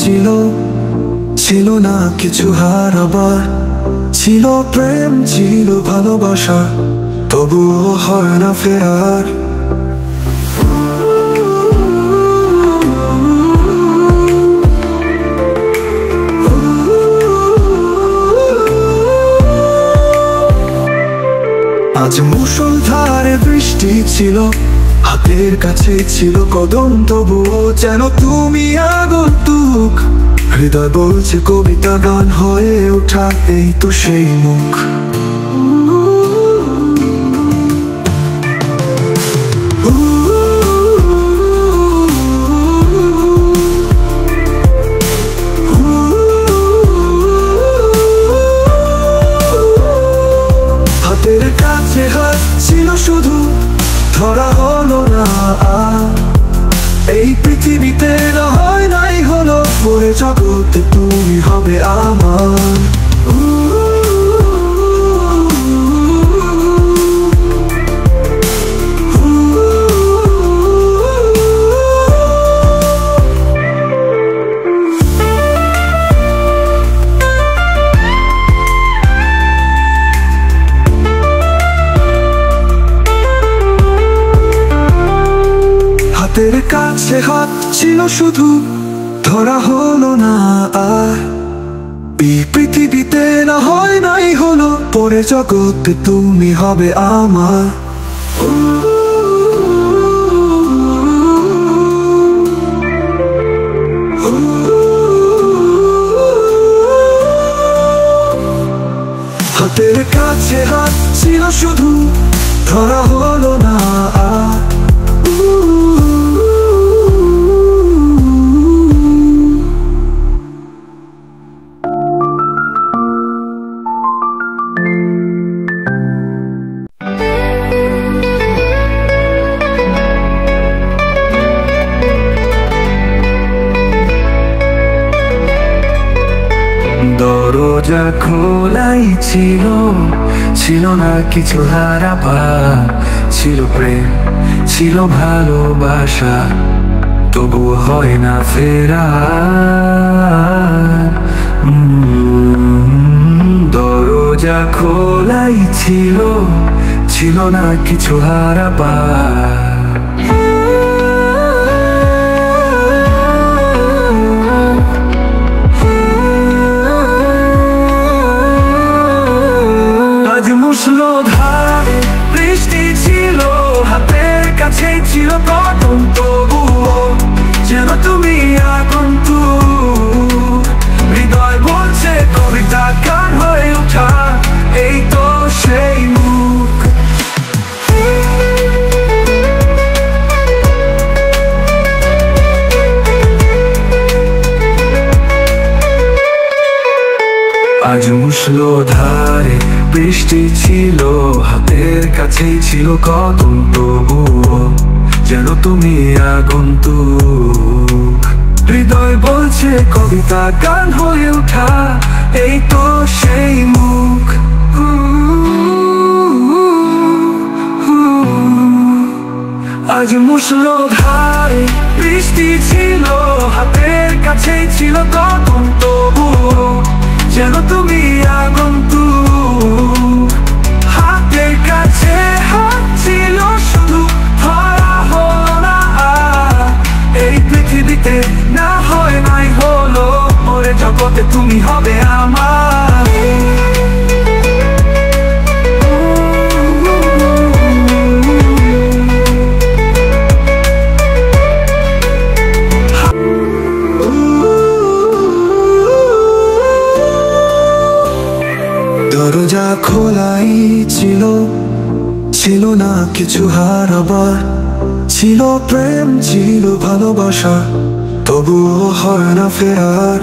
ছিল, ছিল না কিছু হারাবার। ছিল প্রেম, ছিল ভালোবাসা, তবুও হয় না ফেরার। আজ মুষলধারে বৃষ্টি ছিল, হাতের কাছে ছিল কদম, তবুও যেন তুমি আগন্তুক। হৃদয় বলছে কবিতা গান হয়ে ওঠা, এই তো সেই মুখ। হাতের কাছে হাত ছিল শুধু, ধরা হলো না। এই পৃথিবীতে না হয় নাই হলো, পরে জগতে তুমি হবে আমার। হাতের কাছে হাত ছিল শুধু, ধরা হলো না। এই পৃথিবীতে না হয় নাই হলো, পরে জগতে তুমি হবে আমার। হাতের কাছে হাত ছিল শুধু, ধরা হলো না। দরজা খোলাই ছিল, ছিল না কিছু হারাবার। ছিল প্রেম, ছিল ভালোবাসা, তবুও হয় না ফেরার। দরজা খোলাই ছিল, ছিল না কিছু হারাবার। মুষলধারে বৃষ্টি ছিল, হাতের কাছে ছিল কদম, তবুও যেন তুমি আগন্তুক। হৃদয় বলছে কবিতা গান হয়ে ওঠা, এই তো সেই মুখ। আজ মুষলধারে বৃষ্টি ছিল, হাতের কাছেই ছিল কদম, তবুও যেন তুমি আগন্তুক। হৃদয় বলছে কবিতা গান হয়ে ওঠা, এই তো সেই মুখ। আজ মুষলধারে বৃষ্টি ছিল, হাতের কাছেই ছিল কদম, তবুও যেন তুমি আগন্তুক। হাতের কাছে হাত ছিল শুধু, ধরা হলো না। এই পৃথিবীতে না হয় নাই হলো, পরে জগতে তুমি হবে আমার। দরজা খোলাই ছিল, ছিল না কিছু হারাবার। ছিল প্রেম, ছিল ভালোবাসা, তবুও হয় না ফেরার।